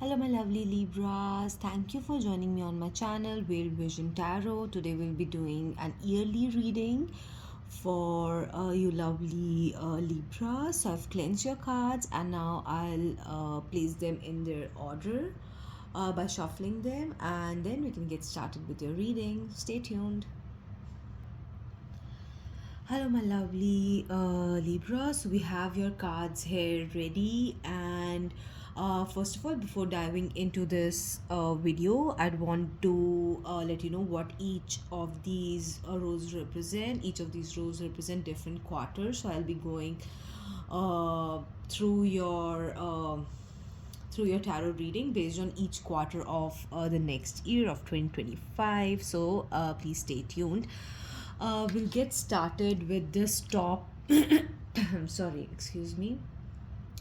Hello, my lovely Libras. Thank you for joining me on my channel, Veil Vision Tarot. Today, we'll be doing an yearly reading for you lovely Libras. So, I've cleansed your cards and now I'll place them in their order by shuffling them, and then we can get started with your reading. Stay tuned. Hello, my lovely Libra. So we have your cards here ready, and first of all, before diving into this video, I'd want to let you know what each of these rows represent. Each of these rows represent different quarters. So I'll be going uh, through your through your tarot reading based on each quarter of the next year of 2025. So please stay tuned. We'll get started with this top. I'm sorry, excuse me.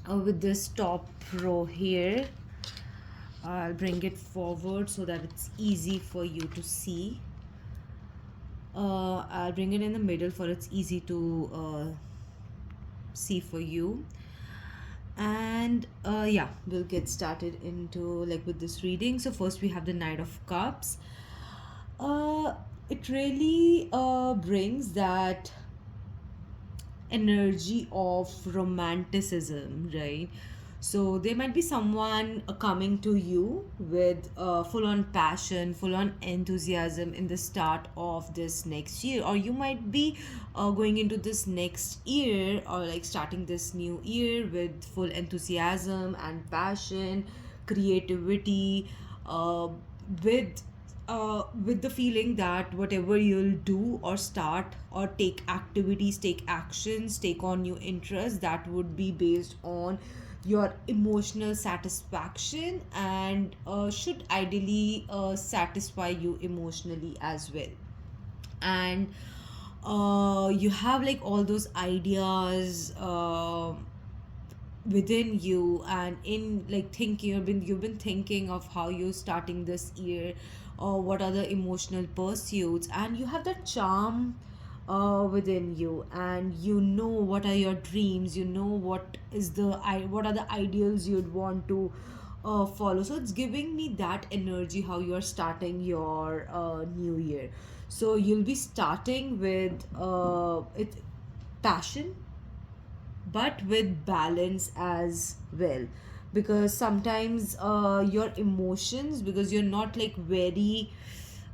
With this top row here, I'll bring it forward so that it's easy for you to see. I'll bring it in the middle for it's easy to see for you. And yeah, we'll get started into like with this reading. So first we have the Knight of Cups. uh it really brings that energy of romanticism, right? So there might be someone coming to you with full on passion, full on enthusiasm in the start of this next year, or you might be going into this next year or like starting this new year with full enthusiasm and passion, creativity, uh, with with the feeling that whatever you'll do or start or take activities, take actions, take on new interests, that would be based on your emotional satisfaction and should ideally satisfy you emotionally as well. And you have like all those ideas within you, and in like thinking, you've been thinking of how you're starting this year or what are the emotional pursuits, and you have that charm within you, and you know what are your dreams, you know what are the ideals you'd want to follow. So it's giving me that energy how you're starting your new year. So you'll be starting with it passion, but with balance as well, because sometimes your emotions, because you're not like very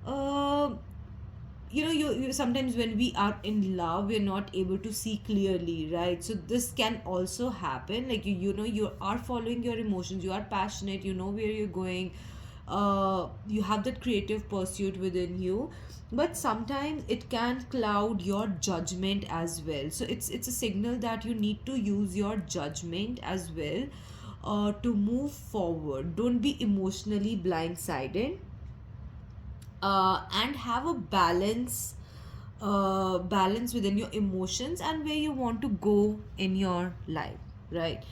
uh, you sometimes when we are in love we're not able to see clearly, right? So this can also happen, like you know you are following your emotions, you are passionate, you know where you're going, you have that creative pursuit within you, but sometimes it can cloud your judgment as well. So it's a signal that you need to use your judgment as well to move forward. Don't be emotionally blindsided, and have a balance within your emotions and where you want to go in your life, right?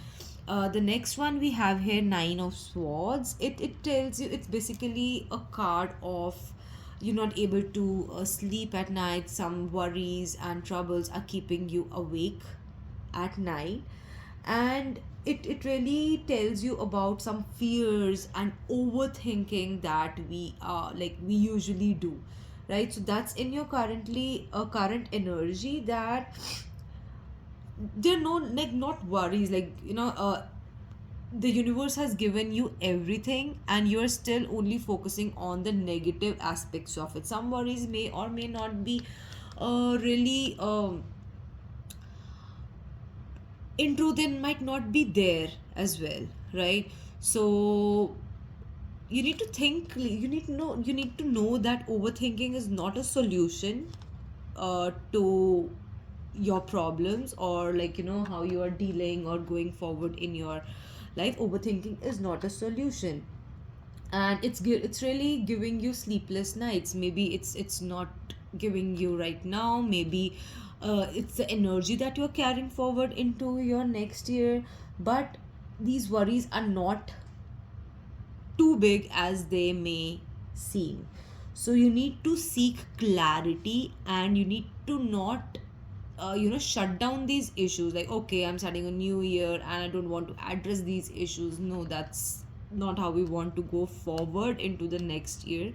The next one we have here, Nine of Swords. It tells you, it's basically a card of you're not able to sleep at night, some worries and troubles are keeping you awake at night, and it really tells you about some fears and overthinking that we usually do, right? So that's in your current energy, that there are no like not worries, like the universe has given you everything and you're still only focusing on the negative aspects of it. Some worries may or may not be really in truth they might not be there as well, right? So you need to know that overthinking is not a solution to your problems, or like how you are dealing or going forward in your life. Overthinking is not a solution, and it's really giving you sleepless nights. Maybe it's not giving you right now, maybe it's the energy that you're carrying forward into your next year, but these worries are not too big as they may seem. So you need to seek clarity, and you need to not shut down these issues like, okay, I'm starting a new year and I don't want to address these issues. No, not how we want to go forward into the next year.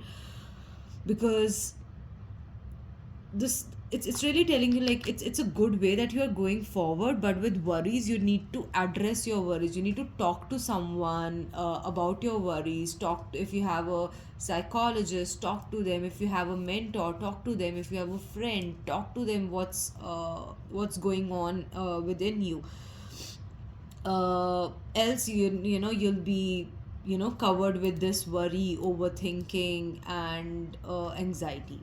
Because this, it's really telling you like it's a good way that you are going forward, but with worries you need to address your worries. You need to talk to someone about your worries. Talk to, if you have a psychologist, talk to them. If you have a mentor, talk to them. If you have a friend, talk to them what's going on within you. Else you'll be covered with this worry, overthinking, and anxiety,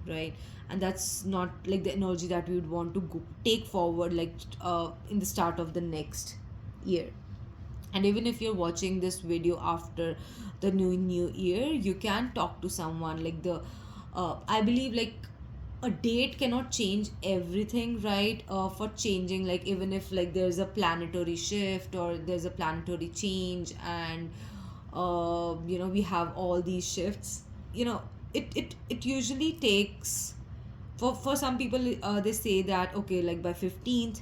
right? And that's not like the energy that we would want to take forward, like in the start of the next year. And even if you're watching this video after the new year, you can talk to someone. Like the I believe like a date cannot change everything, right? For changing, like even if like there's a planetary shift or there's a planetary change, and we have all these shifts, it usually takes, for some people, they say that okay, like by 15th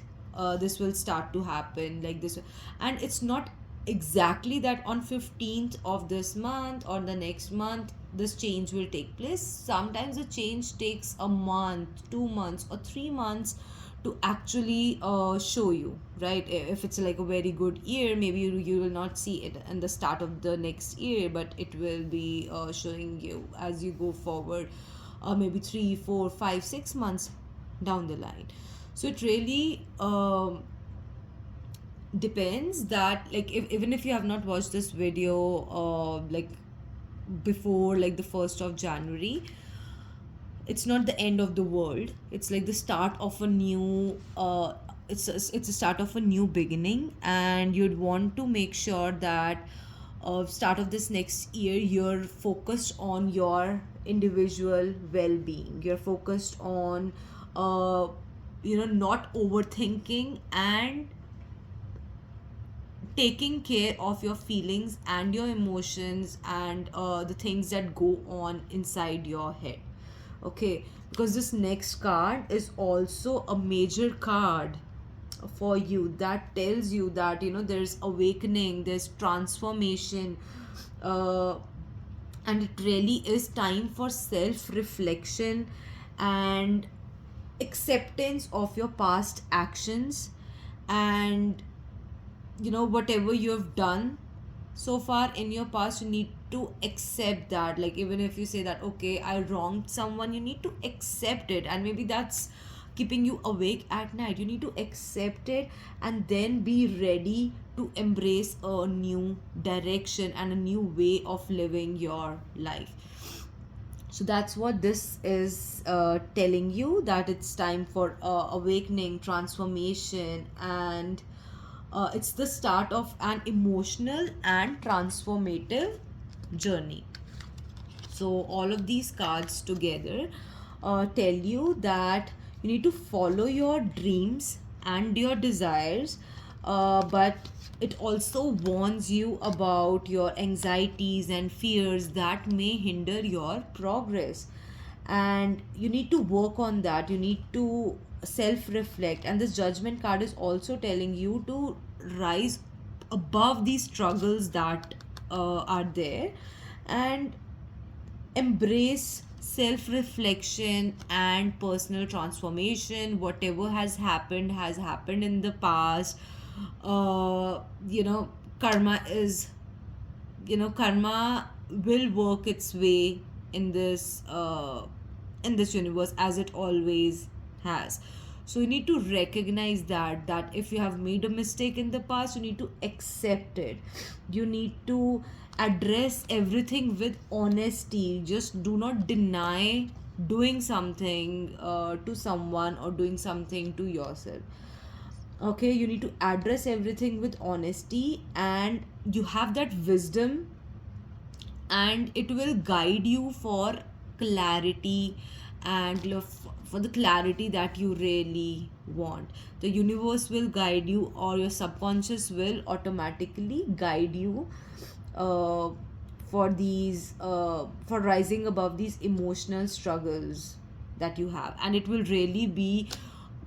this will start to happen like this. And it's not exactly that on 15th of this month or the next month this change will take place. Sometimes the change takes a month, 2 months, or 3 months to actually show you, right? If it's like a very good year, maybe you will not see it in the start of the next year, but it will be showing you as you go forward, maybe 3, 4, 5, 6 months down the line. So it really depends that, like, even if you have not watched this video like before like the 1st of January, it's not the end of the world. It's like the start of a new it's a start of a new beginning, and you'd want to make sure that start of this next year you're focused on your individual well-being. You're focused on not overthinking, and taking care of your feelings and your emotions, and the things that go on inside your head. Okay, because this next card is also a major card for you, that tells you that there's awakening, there's transformation, uh, and it really is time for self reflection and acceptance of your past actions. And whatever you have done so far in your past, you need to accept that. Like, even if you say that okay, I wronged someone, you need to accept it, and maybe that's keeping you awake at night. You need to accept it and then be ready to embrace a new direction and a new way of living your life. So that's what this is telling you, that it's time for awakening, transformation, and it's the start of an emotional and transformative journey. So all of these cards together tell you that you need to follow your dreams and your desires, but it also warns you about your anxieties and fears that may hinder your progress. And you need to work on that. You need to self reflect. And this judgment card is also telling you to rise above these struggles that are there, and embrace self reflection and personal transformation. Whatever has happened in the past. uh you know karma is karma will work its way in this universe, as it always has. So you need to recognize that if you have made a mistake in the past, you need to accept it. You need to address everything with honesty. Just do not deny doing something to someone, or doing something to yourself. Okay, you need to address everything with honesty, and you have that wisdom, and it will guide you for clarity, and for the clarity that you really want. The universe will guide you, or your subconscious will automatically guide you uh, for rising above these emotional struggles that you have. And it will really be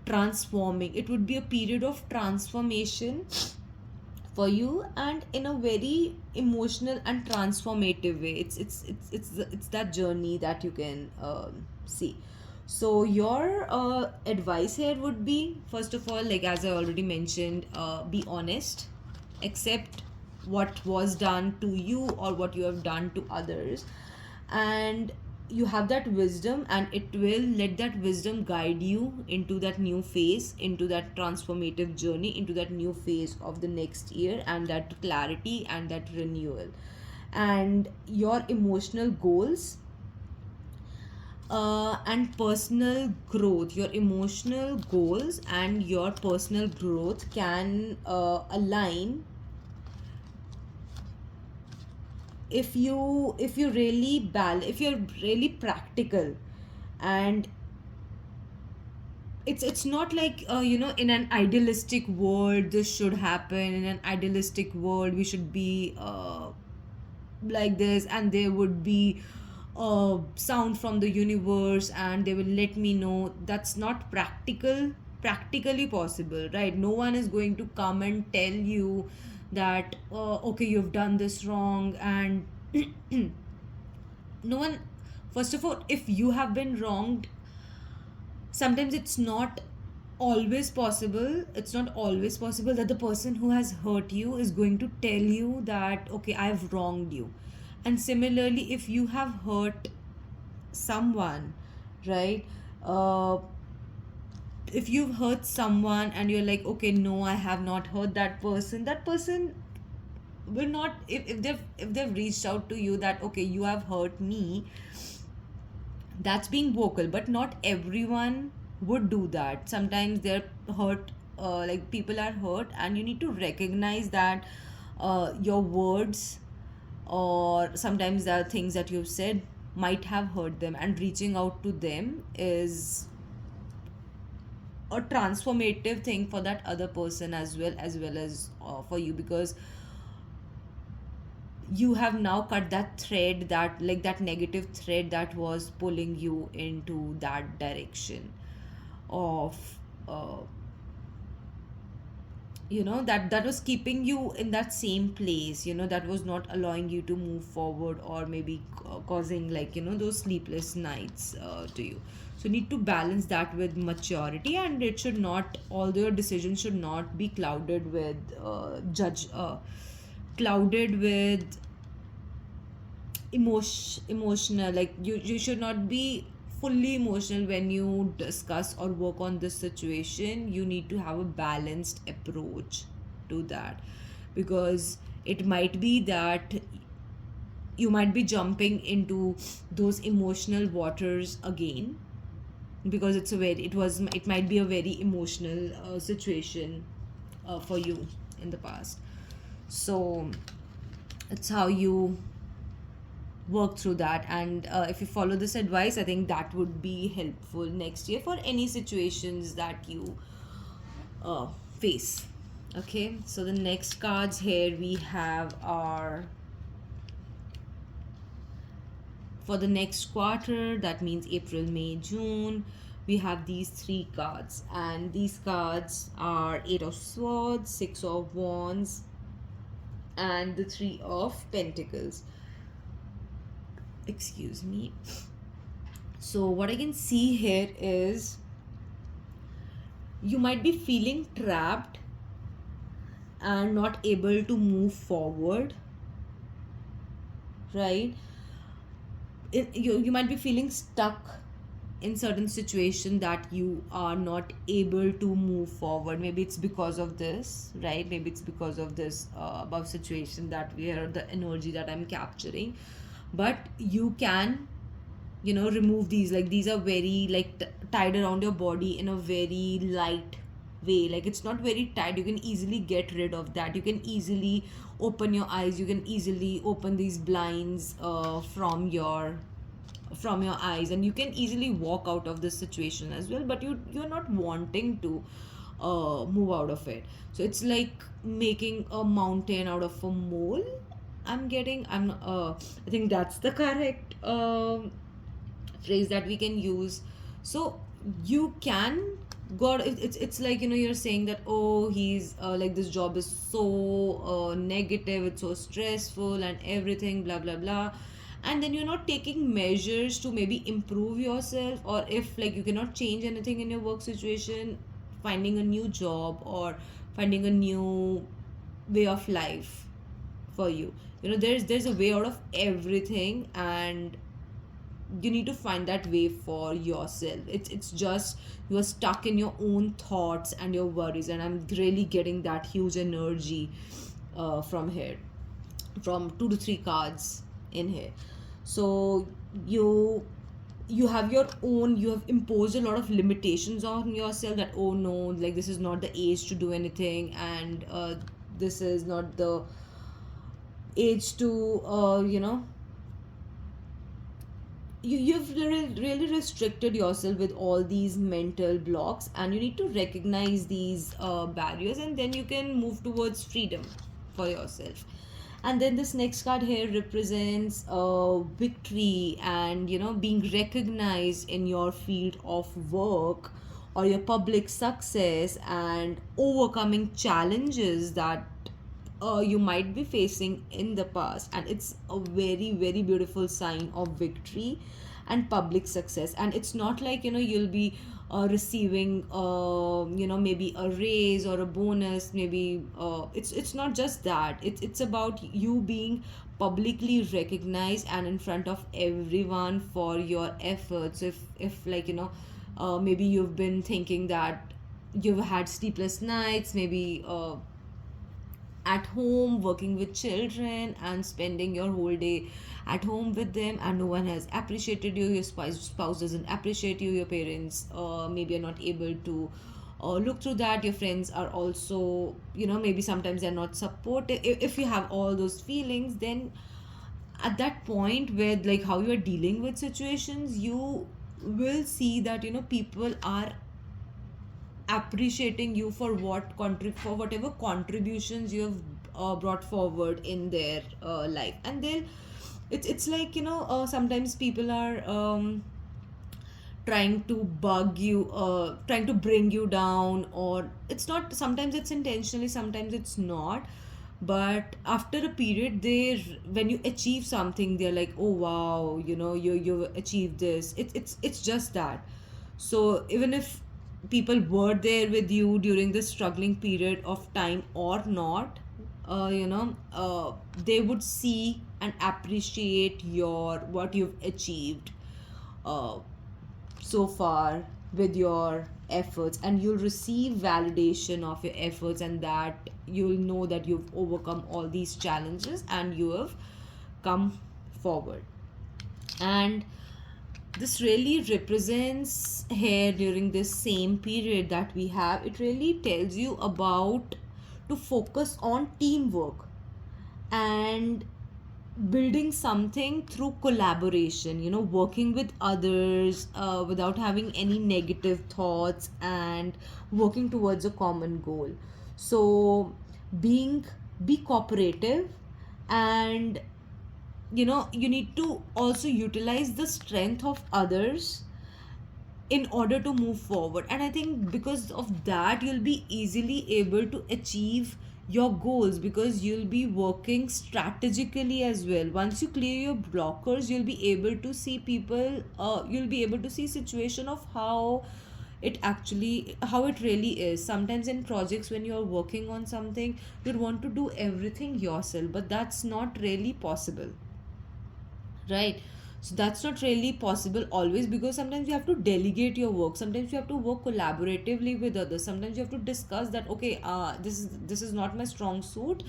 transforming. It would be a period of transformation for you, and in a very emotional and transformative way. It's that journey that you can see. So your advice here would be, first of all, like as I already mentioned, be honest, accept what was done to you or what you have done to others, and you have that wisdom, and it will let that wisdom guide you into that new phase, into that transformative journey, into that new phase of the next year, and that clarity and that renewal. And your emotional goals and personal growth, your emotional goals and your personal growth can align if you're really practical. And it's not like, in an idealistic world this should happen, in an idealistic world we should be like this, and there would be a sound from the universe and they will let me know. That's not practically possible, right? No one is going to come and tell you that, okay, you've done this wrong. And no one, first of all, if you have been wronged, sometimes it's not always possible that the person who has hurt you is going to tell you that, okay, I've wronged you. And similarly, if you have hurt someone, right, uh, if you've hurt someone and you're like, okay, no, I have not hurt that person will not, if they've reached out to you that, okay, you have hurt me, that's being vocal. But not everyone would do that. Sometimes they're hurt, like people are hurt, and you need to recognize that your words or sometimes the things that you've said might have hurt them, and reaching out to them is a transformative thing for that other person as well as for you, because you have now cut that thread, that like that negative thread that was pulling you into that direction of uh, that was keeping you in that same place, that was not allowing you to move forward, or maybe causing, like, those sleepless nights to you. So you need to balance that with maturity, and it should not, although your decisions should not be clouded with emotional, like you should not be fully emotional when you discuss or work on this situation. You need to have a balanced approach to that, because it might be that you might be jumping into those emotional waters again, because it might be a very emotional situation for you in the past. So it's how you work through that. And if you follow this advice, I think that would be helpful next year for any situations that you uh, face. Okay, so the next cards here we have are for the next quarter, that means April, May, June. We have these three cards, and these cards are Eight of Swords, Six of Wands, and the Three of Pentacles. Excuse me. So what I can see here is you might be feeling trapped and not able to move forward, right? You might be feeling stuck in certain situation that you are not able to move forward. Maybe it's because of this, right? Maybe it's because of this above situation that we are, the energy that I'm capturing. But you can, remove these, like these are very like tied around your body in a very light way, like it's not very tight. You can easily get rid of that. You can easily open your eyes, you can easily open these blinds from your eyes, and you can easily walk out of this situation as well, but you're not wanting to move out of it. So it's like making a mountain out of a mole. I think that's the correct phrase that we can use. So you can God, it's like, you're saying that, oh, he's like, this job is so negative, it's so stressful and everything, blah blah blah. And then you're not taking measures to maybe improve yourself, or if like you cannot change anything in your work situation, finding a new job or finding a new way of life for you. There's a way out of everything, and you need to find that way for yourself. It's just you are stuck in your own thoughts and your worries, and I'm really getting that huge energy from here, from 2 to 3 cards in here. So you you have imposed a lot of limitations on yourself, that, oh no, like, this is not the age to do anything, and this is not the age to you've really restricted yourself with all these mental blocks, and you need to recognize these barriers, and then you can move towards freedom for yourself. And then this next card here represents victory, and being recognized in your field of work or your public success, and overcoming challenges that you might be facing in the past. And it's a very very beautiful sign of victory and public success. And it's not like, you'll be receiving maybe a raise or a bonus, maybe it's not just that. It's about you being publicly recognized and in front of everyone for your efforts. If like, maybe you've been thinking that you've had sleepless nights, maybe at home working with children and spending your whole day at home with them, and no one has appreciated you, your spouse doesn't appreciate you, your parents maybe are not able to look through that, your friends are also, maybe sometimes they're not supportive. If you have all those feelings, then at that point where, like, how you are dealing with situations, you will see that, people are appreciating you for for whatever contributions you have brought forward in their life. And they'll it's like, sometimes people are trying to bug you, trying to bring you down, or it's not, sometimes it's intentionally, sometimes it's not. But after a period, when you achieve something, they're like, oh wow, you achieved this. It's just that. So even if people were there with you during this struggling period of time or not, they would see and appreciate your what you've achieved uh, so far with your efforts, and you'll receive validation of your efforts, and that you'll know that you've overcome all these challenges and you have come forward. And this really represents here, during this same period that we have, it really tells you about to focus on teamwork and building something through collaboration, working with others without having any negative thoughts, and working towards a common goal. So being be cooperative, and you need to also utilize the strength of others in order to move forward. And I think because of that, you'll be easily able to achieve your goals, because you'll be working strategically as well. Once you clear your blockers, you'll be able to see people, you'll be able to see situation of how it really is. Sometimes in projects, when you're working on something, you'd want to do everything yourself, but that's not really possible, right? So that's not really possible always, because sometimes you have to delegate your work, sometimes you have to work collaboratively with others, sometimes you have to discuss that, okay, this is not my strong suit,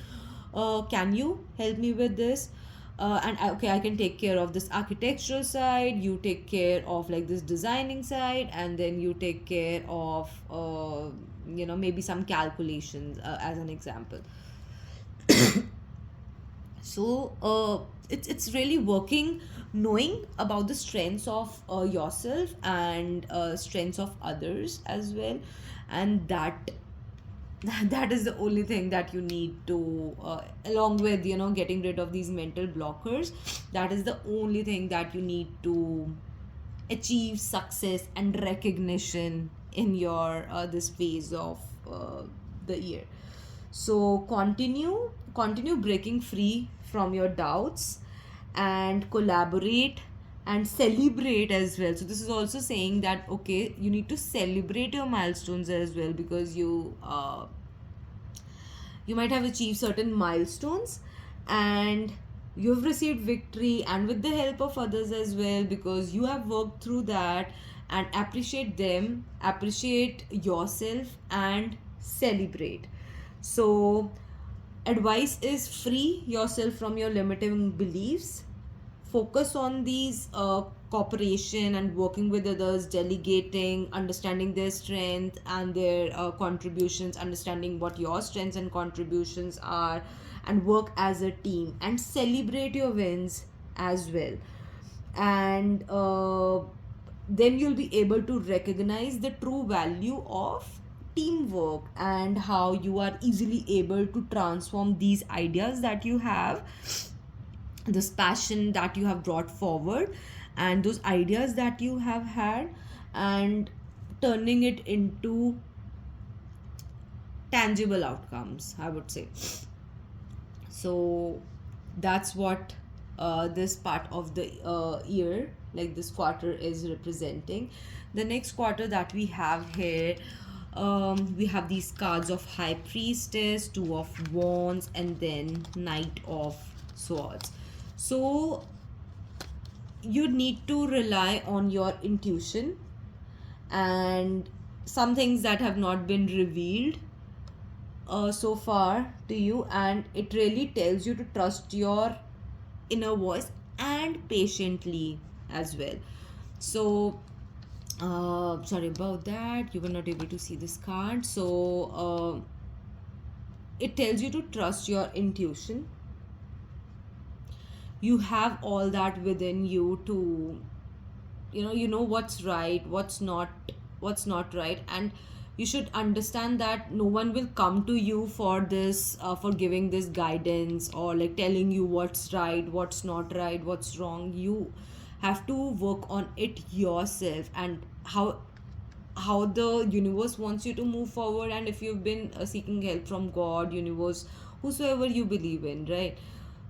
can you help me with this? Okay, I can take care of this architectural side, you take care of like this designing side, and then you take care of maybe some calculations, as an example. So it's really working, knowing about the strengths of yourself and strengths of others as well. And that that is the only thing that you need to, along with getting rid of these mental blockers, that is the only thing that you need to achieve success and recognition in your this phase of the year. So continue breaking free from your doubts, and collaborate and celebrate as well. So this is also saying that okay, you need to celebrate your milestones as well, because you might have achieved certain milestones, and you've received victory, and with the help of others as well, because you have worked through that. And appreciate them, appreciate yourself, and celebrate. So advice is: free yourself from your limiting beliefs, focus on these cooperation and working with others, delegating, understanding their strength and their contributions, understanding what your strengths and contributions are, and work as a team, and celebrate your wins as well. And then you'll be able to recognize the true value of teamwork, and how you are easily able to transform these ideas that you have, this passion that you have brought forward, and those ideas that you have had, and turning it into tangible outcomes, I would say. So that's what this part of the year, like this quarter, is representing. The next quarter that we have here, we have these cards of High Priestess, Two of Wands, and then Knight of Swords. So you need to rely on your intuition, and some things that have not been revealed so far to you, and it really tells you to trust your inner voice, and patiently as well. So sorry about that, you were not able to see this card. So it tells you to trust your intuition. You have all that within you to, you know what's right, what's not right. And you should understand that no one will come to you for this for giving this guidance, or like telling you what's right, what's not right, what's wrong. You have to work on it yourself, and how the universe wants you to move forward. And if you've been seeking help from God, universe, whosoever you believe in, right,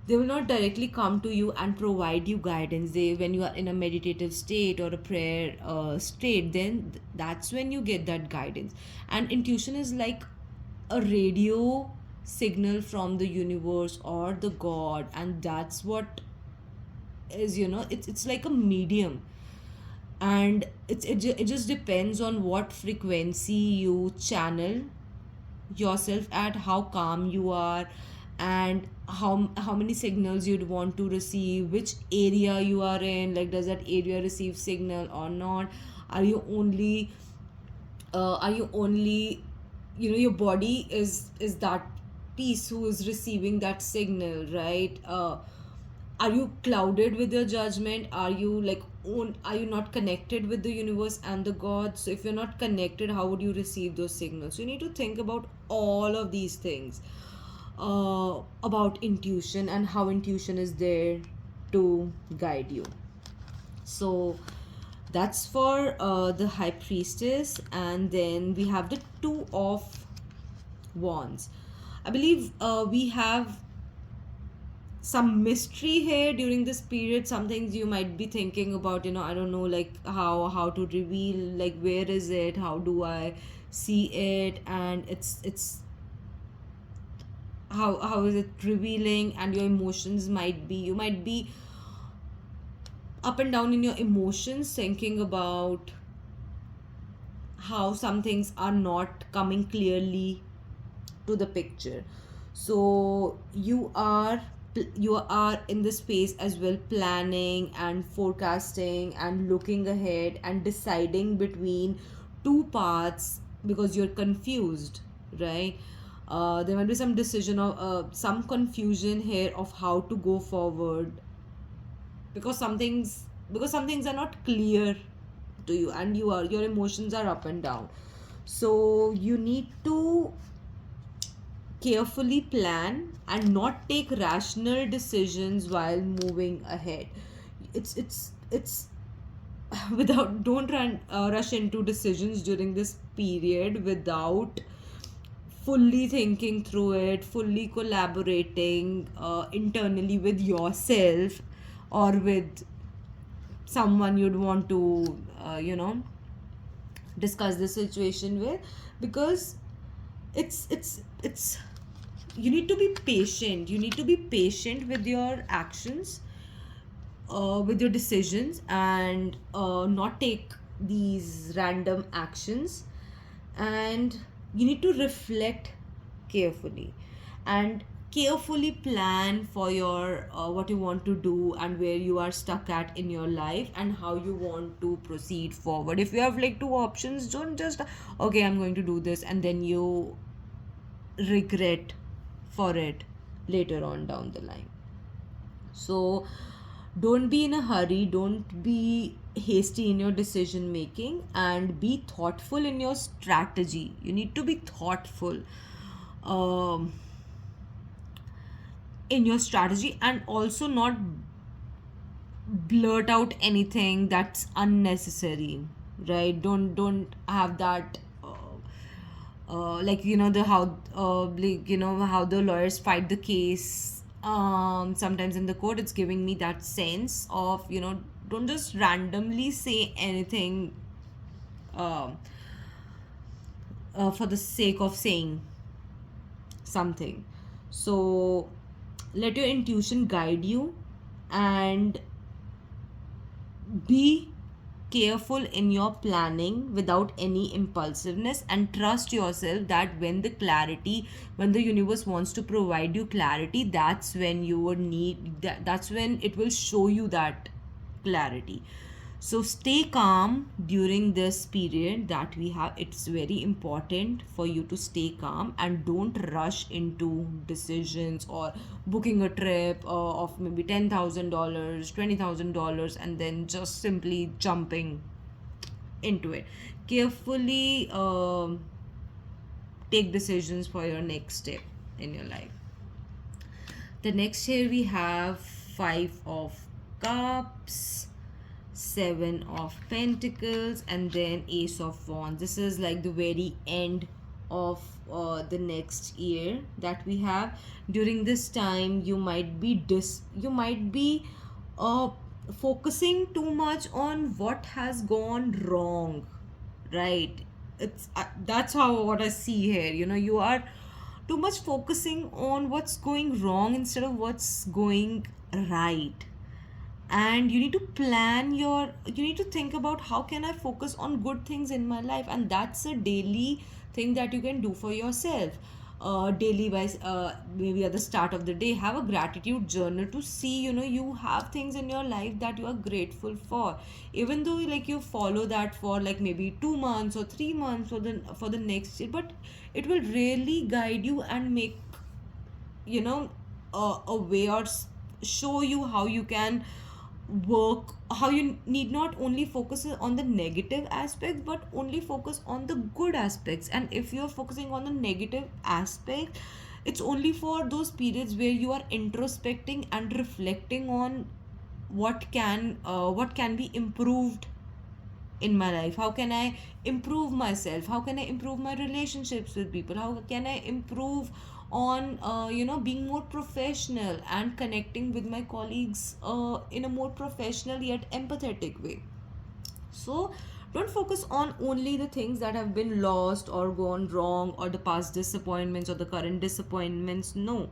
they will not directly come to you and provide you guidance. They, when you are in a meditative state or a prayer state, then that's when you get that guidance. And intuition is like a radio signal from the universe or the God, and that's what is, it's like a medium. And it just depends on what frequency you channel yourself at, how calm you are, and how many signals you'd want to receive, which area you are in, like does that area receive signal or not. Are you only your body is that piece who is receiving that signal, right? Are you clouded with your judgment? Are you are you not connected with the universe and the God? So if you're not connected, how would you receive those signals? So you need to think about all of these things, about intuition, and how intuition is there to guide you. So that's for the High Priestess. And then we have the Two of Wands. I believe we have some mystery here during this period. Some things you might be thinking about, I don't know, like how to reveal, like where is it, how do I see it, and it's how is it revealing. And your emotions might be, you might be up and down in your emotions, thinking about how some things are not coming clearly to the picture. So you are in the space as well, planning and forecasting and looking ahead and deciding between two paths, because you're confused, right? There might be some decision of some confusion here of how to go forward, because some things are not clear to you, and your emotions are up and down. So you need to carefully plan and not take rational decisions while moving ahead. It's without don't run rush into decisions during this period without fully thinking through it, fully collaborating internally with yourself or with someone you'd want to discuss the situation with, because it's you need to be patient. You need to be patient with your actions, with your decisions, and not take these random actions. And you need to reflect carefully and carefully plan for your what you want to do and where you are stuck at in your life and how you want to proceed forward. If you have like two options, don't just, okay, I'm going to do this, and then you regret for it later on down the line. So don't be in a hurry, don't be hasty in your decision making, and be thoughtful in your strategy. You need to be thoughtful um, in your strategy, and also not blurt out anything that's unnecessary, right? Don't have that like the how like how the lawyers fight the case sometimes in the court. It's giving me that sense of don't just randomly say anything um for the sake of saying something. So let your intuition guide you, and be careful in your planning without any impulsiveness, and trust yourself that when the universe wants to provide you clarity, that's when you would need that's when it will show you that clarity. So stay calm during this period that we have. It's very important for you to stay calm and don't rush into decisions or booking a trip of maybe $10,000, $20,000, and then just simply jumping into it. Carefully take decisions for your next step in your life. The next here we have Five of Cups, Seven of Pentacles, and then Ace of Wands. This is like the very end of the next year that we have. During this time, you might be uh, focusing too much on what has gone wrong, right? It's That's how what I see here. You are too much focusing on what's going wrong instead of what's going right. And you need to think about how can I focus on good things in my life, and that's a daily thing that you can do for yourself. Daily wise, maybe at the start of the day, have a gratitude journal to see you have things in your life that you are grateful for, even though like you follow that for like maybe 2 months or 3 months for the next year. But it will really guide you and make a way, or show you how you can work, how you need not only focus on the negative aspects but only focus on the good aspects. And if you're focusing on the negative aspect, it's only for those periods where you are introspecting and reflecting on what can be improved in my life. How can I improve myself? How can I improve my relationships with people? How can I improve on being more professional and connecting with my colleagues in a more professional yet empathetic way? So don't focus on only the things that have been lost or gone wrong, or the past disappointments or the current disappointments. No,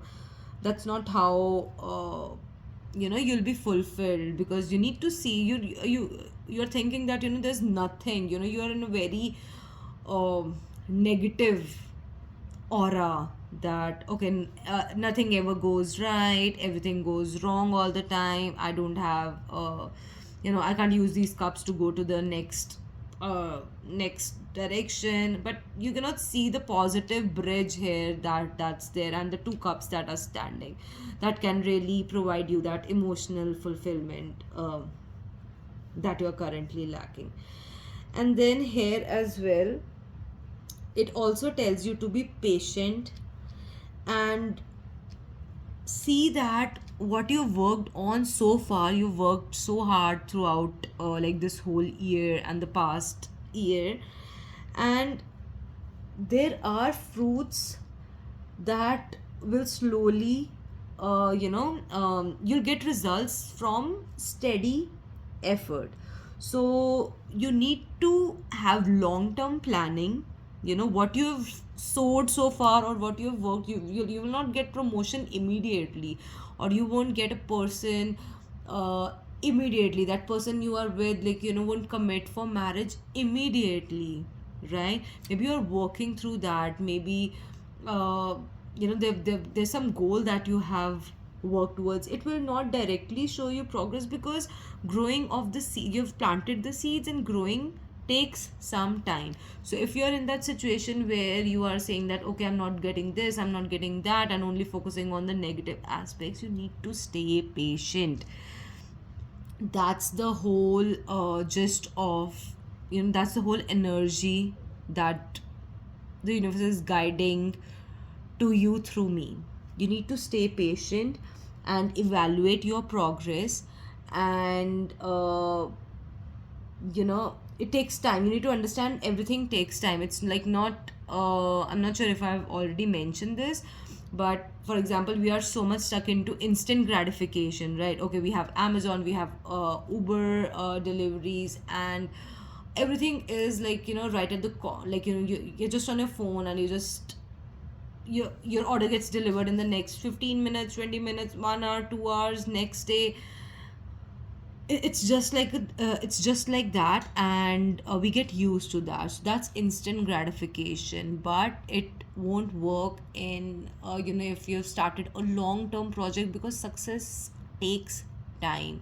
that's not how you'll be fulfilled, because you need to see you're thinking that there's nothing, you're in a very negative aura, that okay, nothing ever goes right, everything goes wrong all the time. I don't have I can't use these cups to go to the next direction. But you cannot see the positive bridge here that's there, and the two cups that are standing, that can really provide you that emotional fulfillment that you're currently lacking. And then here as well, it also tells you to be patient and see that what you've worked on so far. You've worked so hard throughout like this whole year and the past year, and there are fruits that will slowly you'll get results from steady effort. So you need to have long term planning. What you've sowed so far or what you've worked, you will not get promotion immediately, or you won't get a person uh, immediately. That person you are with, like, won't commit for marriage immediately, right? Maybe you're working through that. Maybe uh, there's some goal that you have worked towards. It will not directly show you progress, because growing of the seed, you've planted the seeds, and growing takes some time. So if you're in that situation where you are saying that, okay, I'm not getting this, I'm not getting that, and only focusing on the negative aspects, you need to stay patient. That's the whole gist of, that's the whole energy that the universe is guiding to you through me. You need to stay patient and evaluate your progress. And it takes time. You need to understand everything takes time. It's like not, I'm not sure if I've already mentioned this, but for example, we are so much stuck into instant gratification, right? Okay, we have Amazon, we have Uber deliveries, and everything is like, right at the like, you're just on your phone, and you just, your order gets delivered in the next 15 minutes, 20 minutes, 1 hour, 2 hours, next day. It's just like it's just like that, and we get used to that. So that's instant gratification, but it won't work in, if you've started a long term project, because success takes time.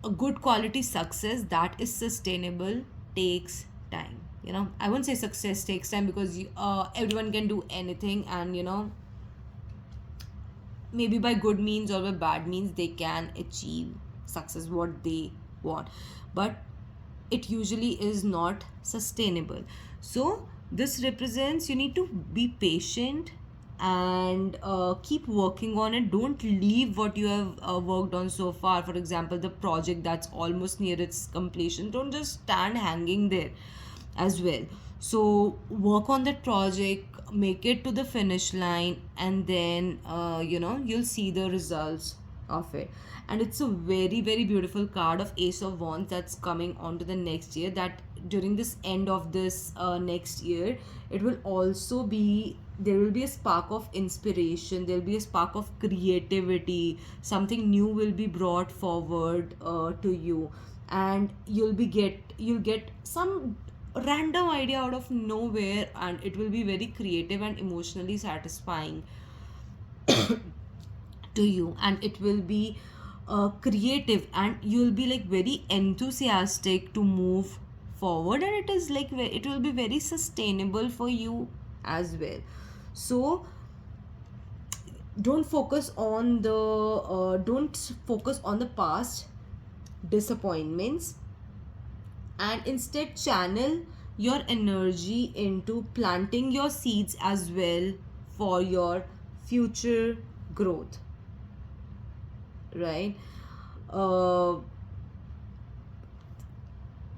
A good quality success that is sustainable takes time. I won't say success takes time, because everyone can do anything, and maybe by good means or by bad means they can achieve success what they want, but it usually is not sustainable. So this represents, you need to be patient and keep working on it. Don't leave what you have worked on so far. For example, the project that's almost near its completion, don't just stand hanging there as well. So work on that project, make it to the finish line, and then you'll see the results of it. And it's a very, very beautiful card of Ace of Wands that's coming on to the next year, that during this end of this next year, it will also be, there will be a spark of inspiration, there will be a spark of creativity, something new will be brought forward to you, and you'll get some random idea out of nowhere, and it will be very creative and emotionally satisfying to you. And it will be creative, and you'll be like very enthusiastic to move forward, and it is like it will be very sustainable for you as well. So don't focus on the past disappointments, and instead channel your energy into planting your seeds as well for your future growth, right? uh,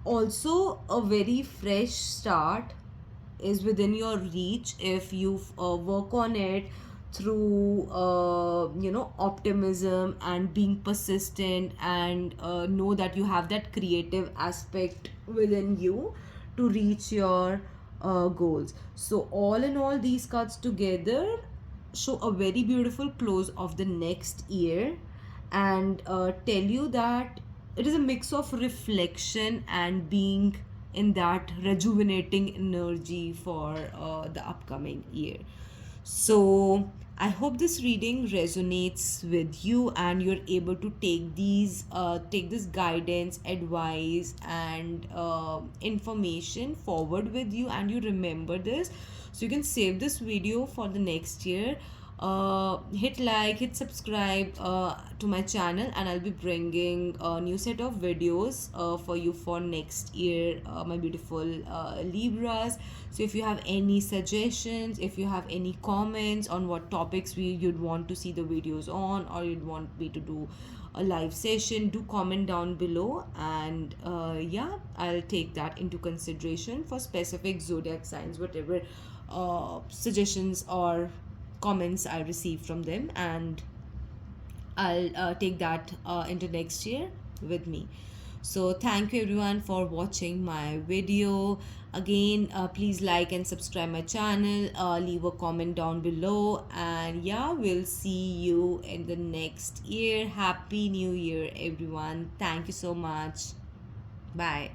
Also, a very fresh start is within your reach if you work on it through optimism and being persistent, and know that you have that creative aspect within you to reach your goals. So all in all, these cards together show a very beautiful close of the next year, and tell you that it is a mix of reflection and being in that rejuvenating energy for the upcoming year. So I hope this reading resonates with you, and you're able to take this guidance, advice, and information forward with you, and you remember this, so you can save this video for the next year. hit like, hit subscribe to my channel, and I'll be bringing a new set of videos for you for next year, my beautiful Libras. So if you have any suggestions, if you have any comments on what topics you'd want to see the videos on, or you'd want me to do a live session, do comment down below, and yeah, I'll take that into consideration for specific zodiac signs, whatever suggestions or comments I receive from them, and I'll take that into next year with me. So thank you everyone for watching my video. Again, please like and subscribe my channel, leave a comment down below, and yeah, we'll see you in the next year. Happy New Year everyone. Thank you so much. Bye.